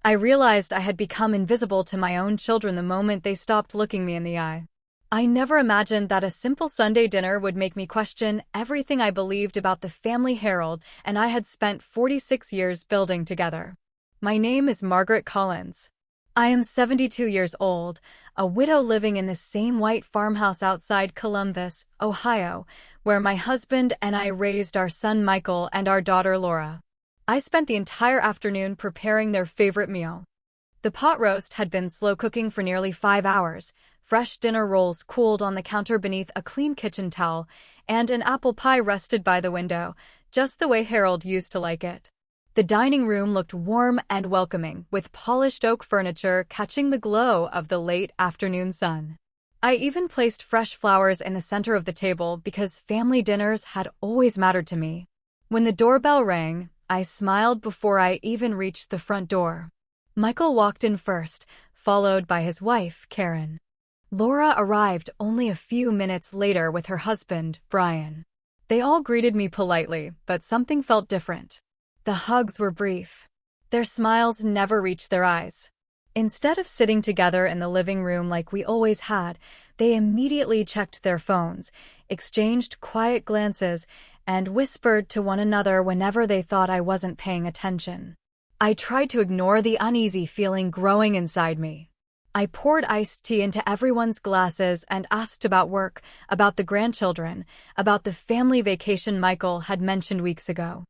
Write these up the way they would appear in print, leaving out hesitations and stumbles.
I realized I had become invisible to my own children the moment they stopped looking me in the eye. I never imagined that a simple Sunday dinner would make me question everything I believed about the family Harold and I had spent 46 years building together. My name is Margaret Collins. I am 72 years old, a widow living in the same white farmhouse outside Columbus, Ohio, where my husband and I raised our son Michael and our daughter Laura. I spent the entire afternoon preparing their favorite meal. The pot roast had been slow cooking for nearly 5 hours, fresh dinner rolls cooled on the counter beneath a clean kitchen towel, and an apple pie rested by the window, just the way Harold used to like it. The dining room looked warm and welcoming, with polished oak furniture catching the glow of the late afternoon sun. I even placed fresh flowers in the center of the table because family dinners had always mattered to me. When the doorbell rang, I smiled before I even reached the front door. Michael walked in first, followed by his wife, Karen. Laura arrived only a few minutes later with her husband, Brian. They all greeted me politely, but something felt different. The hugs were brief. Their smiles never reached their eyes. Instead of sitting together in the living room like we always had, they immediately checked their phones, exchanged quiet glances, and whispered to one another whenever they thought I wasn't paying attention. I tried to ignore the uneasy feeling growing inside me. I poured iced tea into everyone's glasses and asked about work, about the grandchildren, about the family vacation Michael had mentioned weeks ago.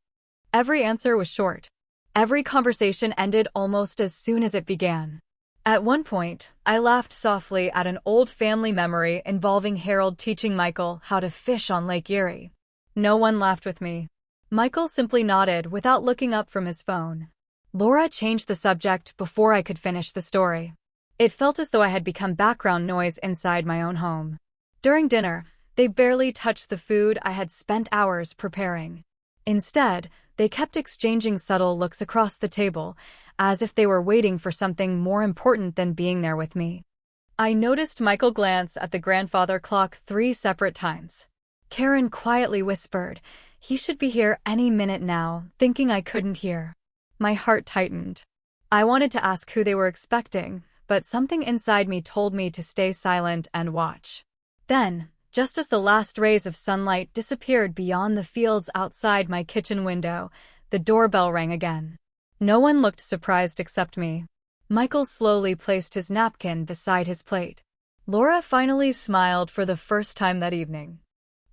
Every answer was short. Every conversation ended almost as soon as it began. At one point, I laughed softly at an old family memory involving Harold teaching Michael how to fish on Lake Erie. No one laughed with me. Michael simply nodded without looking up from his phone. Laura changed the subject before I could finish the story. It felt as though I had become background noise inside my own home. During dinner, they barely touched the food I had spent hours preparing. Instead, they kept exchanging subtle looks across the table, as if they were waiting for something more important than being there with me. I noticed Michael glance at the grandfather clock 3 separate times. Karen quietly whispered, "He should be here any minute now," thinking I couldn't hear. My heart tightened. I wanted to ask who they were expecting, but something inside me told me to stay silent and watch. Then, just as the last rays of sunlight disappeared beyond the fields outside my kitchen window, the doorbell rang again. No one looked surprised except me. Michael slowly placed his napkin beside his plate. Laura finally smiled for the first time that evening.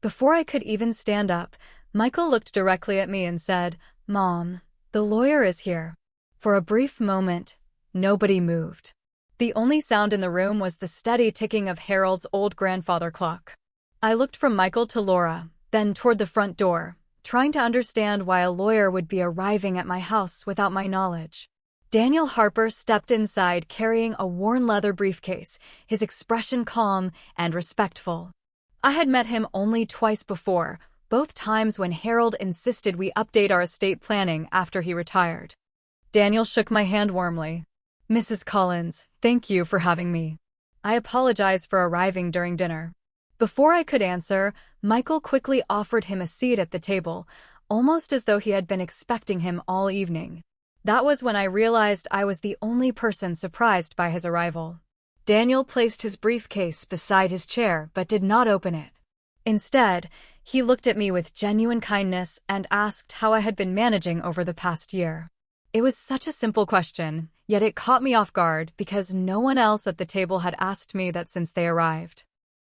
Before I could even stand up, Michael looked directly at me and said, "Mom, the lawyer is here." For a brief moment, nobody moved. The only sound in the room was the steady ticking of Harold's old grandfather clock. I looked from Michael to Laura, then toward the front door, trying to understand why a lawyer would be arriving at my house without my knowledge. Daniel Harper stepped inside carrying a worn leather briefcase, his expression calm and respectful. I had met him only twice before, both times when Harold insisted we update our estate planning after he retired. Daniel shook my hand warmly. "Mrs. Collins, thank you for having me. I apologize for arriving during dinner." Before I could answer, Michael quickly offered him a seat at the table, almost as though he had been expecting him all evening. That was when I realized I was the only person surprised by his arrival. Daniel placed his briefcase beside his chair but did not open it. Instead, he looked at me with genuine kindness and asked how I had been managing over the past year. It was such a simple question, yet it caught me off guard because no one else at the table had asked me that since they arrived.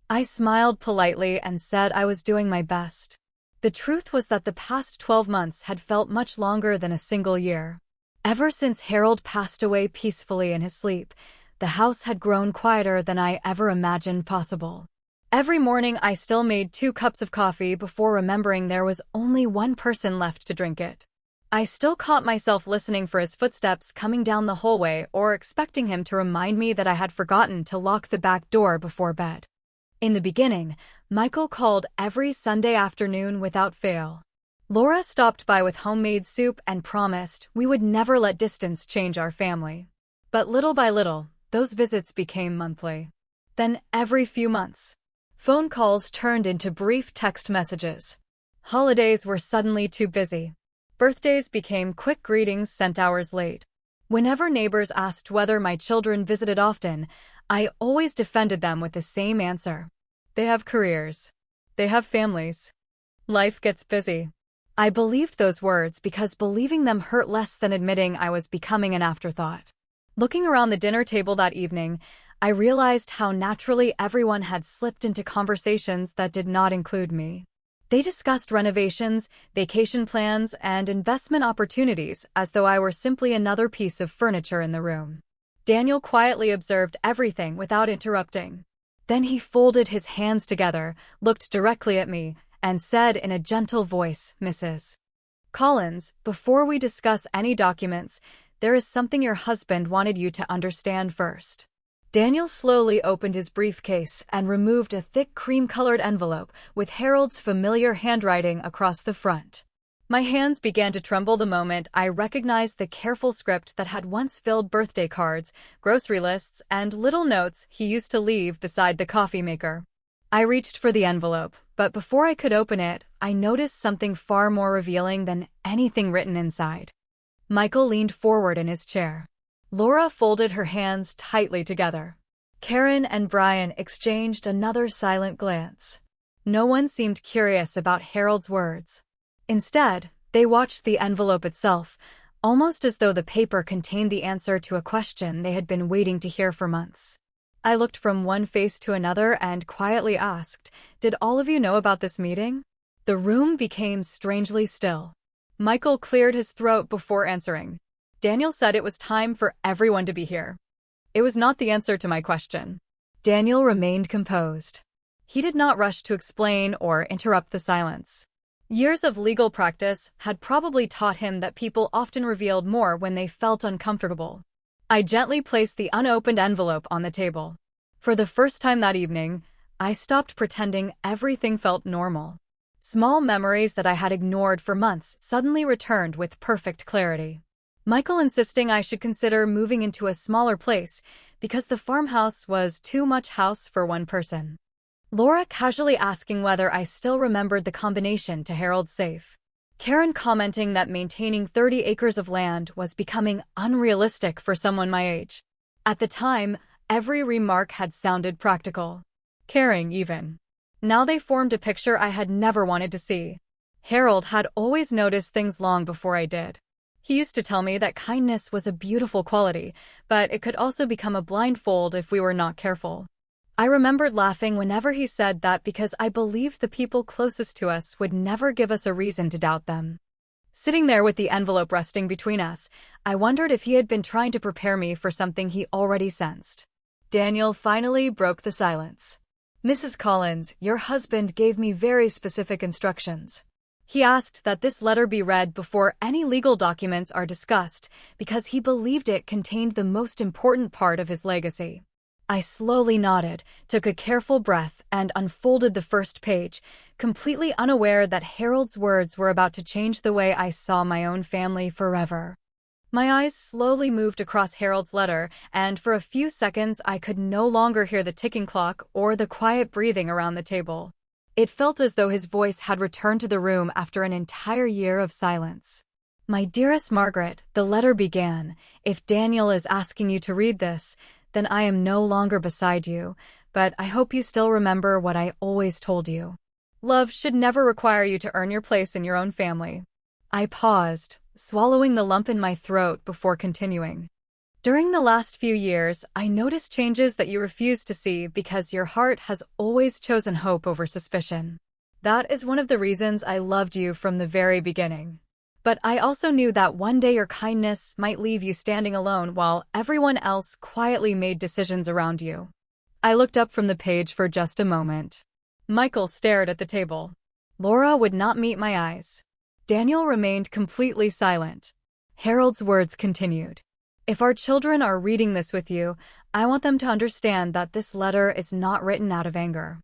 I smiled politely and said I was doing my best. The truth was that the past 12 months had felt much longer than a single year. Ever since Harold passed away peacefully in his sleep, the house had grown quieter than I ever imagined possible. Every morning I still made 2 cups of coffee before remembering there was only one person left to drink it. I still caught myself listening for his footsteps coming down the hallway or expecting him to remind me that I had forgotten to lock the back door before bed. In the beginning, Michael called every Sunday afternoon without fail. Laura stopped by with homemade soup and promised we would never let distance change our family. But little by little, those visits became monthly. Then every few months, phone calls turned into brief text messages. Holidays were suddenly too busy. Birthdays became quick greetings sent hours late. Whenever neighbors asked whether my children visited often, I always defended them with the same answer. They have careers. They have families. Life gets busy. I believed those words because believing them hurt less than admitting I was becoming an afterthought. Looking around the dinner table that evening, I realized how naturally everyone had slipped into conversations that did not include me. They discussed renovations, vacation plans, and investment opportunities as though I were simply another piece of furniture in the room. Daniel quietly observed everything without interrupting. Then he folded his hands together, looked directly at me, and said in a gentle voice, "Mrs. Collins, before we discuss any documents, there is something your husband wanted you to understand first." Daniel slowly opened his briefcase and removed a thick cream-colored envelope with Harold's familiar handwriting across the front. My hands began to tremble the moment I recognized the careful script that had once filled birthday cards, grocery lists, and little notes he used to leave beside the coffee maker. I reached for the envelope, but before I could open it, I noticed something far more revealing than anything written inside. Michael leaned forward in his chair. Laura folded her hands tightly together. Karen and Brian exchanged another silent glance. No one seemed curious about Harold's words. Instead, they watched the envelope itself, almost as though the paper contained the answer to a question they had been waiting to hear for months. I looked from one face to another and quietly asked, "Did all of you know about this meeting?" The room became strangely still. Michael cleared his throat before answering. Daniel said it was time for everyone to be here. It was not the answer to my question. Daniel remained composed. He did not rush to explain or interrupt the silence. Years of legal practice had probably taught him that people often revealed more when they felt uncomfortable. I gently placed the unopened envelope on the table. For the first time that evening, I stopped pretending everything felt normal. Small memories that I had ignored for months suddenly returned with perfect clarity. Michael insisting I should consider moving into a smaller place because the farmhouse was too much house for one person. Laura casually asking whether I still remembered the combination to Harold's safe. Karen commenting that maintaining 30 acres of land was becoming unrealistic for someone my age. At the time, every remark had sounded practical. Caring, even. Now they formed a picture I had never wanted to see. Harold had always noticed things long before I did. He used to tell me that kindness was a beautiful quality, but it could also become a blindfold if we were not careful. I remembered laughing whenever he said that because I believed the people closest to us would never give us a reason to doubt them. Sitting there with the envelope resting between us, I wondered if he had been trying to prepare me for something he already sensed. Daniel finally broke the silence. "Mrs. Collins, your husband gave me very specific instructions. He asked that this letter be read before any legal documents are discussed because he believed it contained the most important part of his legacy." I slowly nodded, took a careful breath, and unfolded the first page, completely unaware that Harold's words were about to change the way I saw my own family forever. My eyes slowly moved across Harold's letter, and for a few seconds I could no longer hear the ticking clock or the quiet breathing around the table. It felt as though his voice had returned to the room after an entire year of silence. "My dearest Margaret," the letter began, "if Daniel is asking you to read this, then I am no longer beside you, but I hope you still remember what I always told you. Love should never require you to earn your place in your own family." I paused, swallowing the lump in my throat before continuing. "During the last few years, I noticed changes that you refused to see because your heart has always chosen hope over suspicion. That is one of the reasons I loved you from the very beginning. But I also knew that one day your kindness might leave you standing alone while everyone else quietly made decisions around you." I looked up from the page for just a moment. Michael stared at the table. Laura would not meet my eyes. Daniel remained completely silent. Harold's words continued. "If our children are reading this with you, I want them to understand that this letter is not written out of anger.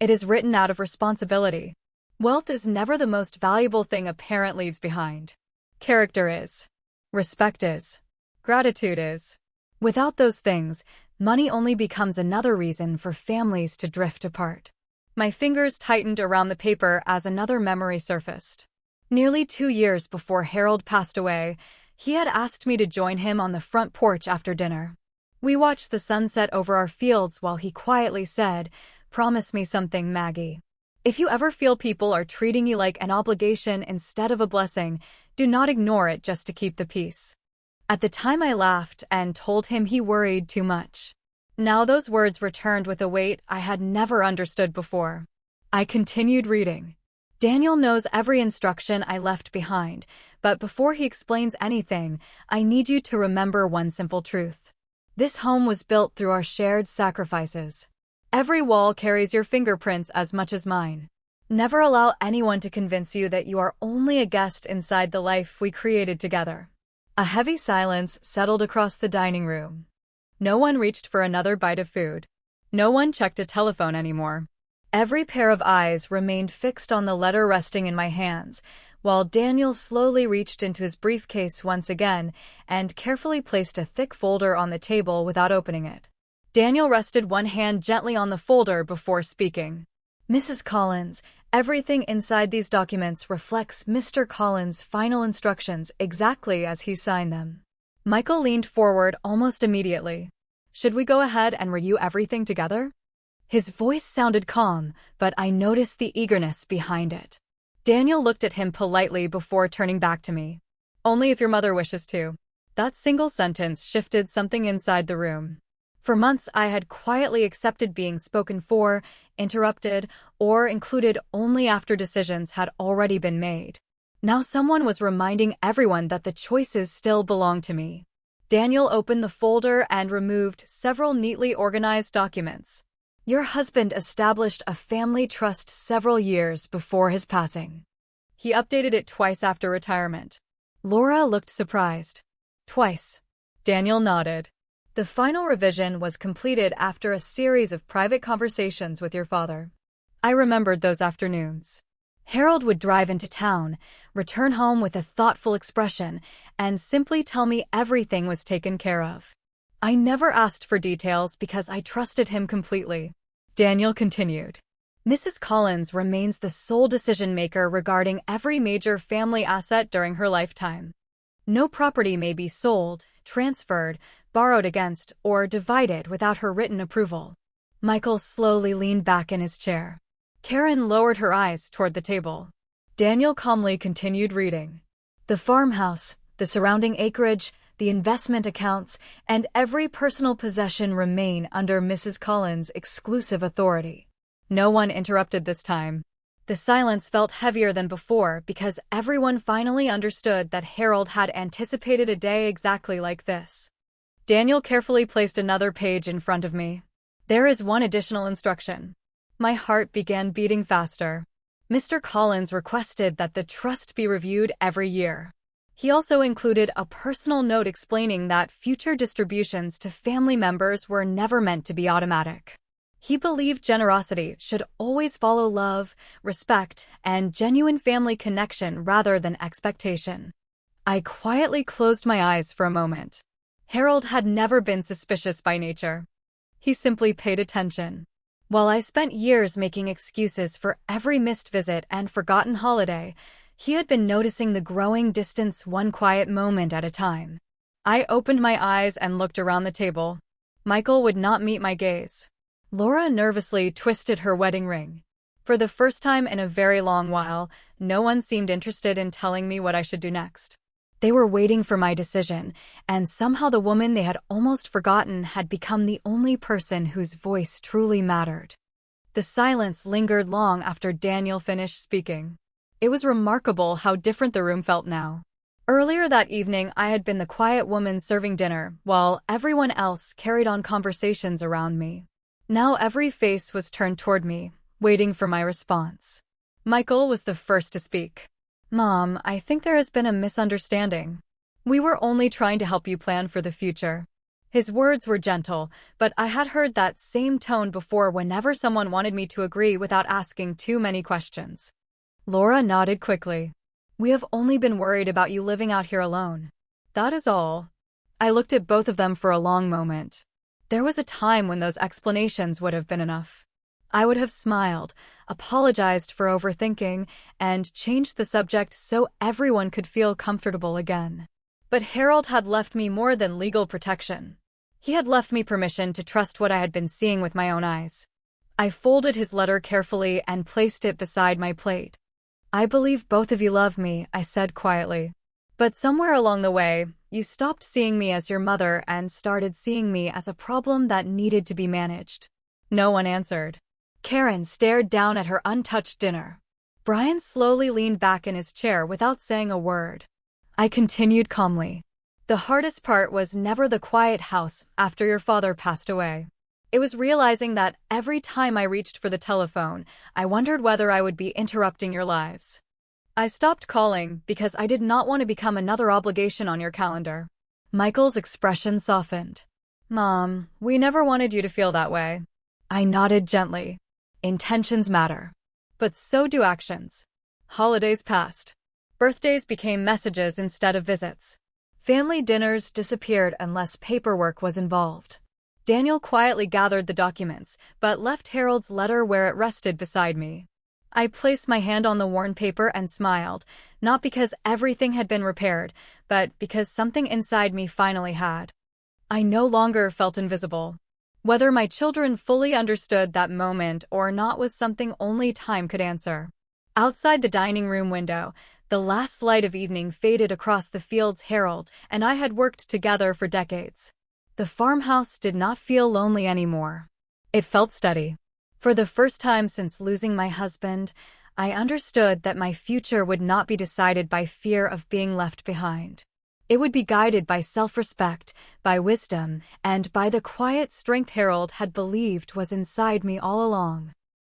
It is written out of responsibility. Wealth is never the most valuable thing a parent leaves behind. Character is. Respect is. Gratitude is. Without those things, money only becomes another reason for families to drift apart." My fingers tightened around the paper as another memory surfaced. Nearly 2 years before Harold passed away, He had asked me to join him on the front porch after dinner. We watched the sunset over our fields while he quietly said, "Promise me something, Maggie. If you ever feel people are treating you like an obligation instead of a blessing, do not ignore it just to keep the peace." At the time I laughed and told him he worried too much. Now those words returned with a weight I had never understood before. I continued reading. Daniel knows every instruction I left behind, but before he explains anything, I need you to remember one simple truth. This home was built through our shared sacrifices. Every wall carries your fingerprints as much as mine. Never allow anyone to convince you that you are only a guest inside the life we created together. A heavy silence settled across the dining room. No one reached for another bite of food. No one checked a telephone anymore. Every pair of eyes remained fixed on the letter resting in my hands, while Daniel slowly reached into his briefcase once again and carefully placed a thick folder on the table without opening it. Daniel rested one hand gently on the folder before speaking. "Mrs. Collins, everything inside these documents reflects Mr. Collins' final instructions exactly as he signed them." Michael leaned forward almost immediately. "Should we go ahead and review everything together?" His voice sounded calm, but I noticed the eagerness behind it. Daniel looked at him politely before turning back to me. "Only if your mother wishes to." That single sentence shifted something inside the room. For months I had quietly accepted being spoken for, interrupted, or included only after decisions had already been made. Now someone was reminding everyone that the choices still belonged to me. Daniel opened the folder and removed several neatly organized documents. "Your husband established a family trust several years before his passing. He updated it twice after retirement." Laura looked surprised. "Twice?" Daniel nodded. "The final revision was completed after a series of private conversations with your father." I remembered those afternoons. Harold would drive into town, return home with a thoughtful expression, and simply tell me everything was taken care of. I never asked for details because I trusted him completely. Daniel continued. "Mrs. Collins remains the sole decision-maker regarding every major family asset during her lifetime. No property may be sold, transferred, borrowed against, or divided without her written approval." Michael slowly leaned back in his chair. Karen lowered her eyes toward the table. Daniel calmly continued reading. "The farmhouse, the surrounding acreage, the investment accounts, and every personal possession remain under Mrs. Collins' exclusive authority." No one interrupted this time. The silence felt heavier than before because everyone finally understood that Harold had anticipated a day exactly like this. Daniel carefully placed another page in front of me. "There is one additional instruction." My heart began beating faster. Mr. Collins requested that the trust be reviewed every year. He also included a personal note explaining that future distributions to family members were never meant to be automatic. He believed generosity should always follow love, respect, and genuine family connection rather than expectation. I quietly closed my eyes for a moment. Harold had never been suspicious by nature. He simply paid attention. While I spent years making excuses for every missed visit and forgotten holiday, he had been noticing the growing distance one quiet moment at a time. I opened my eyes and looked around the table. Michael would not meet my gaze. Laura nervously twisted her wedding ring. For the first time in a very long while, no one seemed interested in telling me what I should do next. They were waiting for my decision, and somehow the woman they had almost forgotten had become the only person whose voice truly mattered. The silence lingered long after Daniel finished speaking. It was remarkable how different the room felt now. Earlier that evening, I had been the quiet woman serving dinner, while everyone else carried on conversations around me. Now every face was turned toward me, waiting for my response. Michael was the first to speak. "Mom, I think there has been a misunderstanding. We were only trying to help you plan for the future." His words were gentle, but I had heard that same tone before whenever someone wanted me to agree without asking too many questions. Laura nodded quickly. "We have only been worried about you living out here alone. That is all." I looked at both of them for a long moment. There was a time when those explanations would have been enough. I would have smiled, apologized for overthinking, and changed the subject so everyone could feel comfortable again. But Harold had left me more than legal protection. He had left me permission to trust what I had been seeing with my own eyes. I folded his letter carefully and placed it beside my plate. "I believe both of you love me," I said quietly. "But somewhere along the way, you stopped seeing me as your mother and started seeing me as a problem that needed to be managed." No one answered. Karen stared down at her untouched dinner. Brian slowly leaned back in his chair without saying a word. I continued calmly. "The hardest part was never the quiet house after your father passed away. It was realizing that every time I reached for the telephone, I wondered whether I would be interrupting your lives. I stopped calling because I did not want to become another obligation on your calendar." Michael's expression softened. "Mom, we never wanted you to feel that way." I nodded gently. Intentions matter. But so do actions. Holidays passed. Birthdays became messages instead of visits. Family dinners disappeared unless paperwork was involved. Daniel quietly gathered the documents, but left Harold's letter where it rested beside me. I placed my hand on the worn paper and smiled, not because everything had been repaired, but because something inside me finally had. I no longer felt invisible. Whether my children fully understood that moment or not was something only time could answer. Outside the dining room window, the last light of evening faded across the fields Harold and I had worked together for decades. The farmhouse did not feel lonely anymore. It felt steady. For the first time since losing my husband, I understood that my future would not be decided by fear of being left behind. It would be guided by self-respect, by wisdom, and by the quiet strength Harold had believed was inside me all along.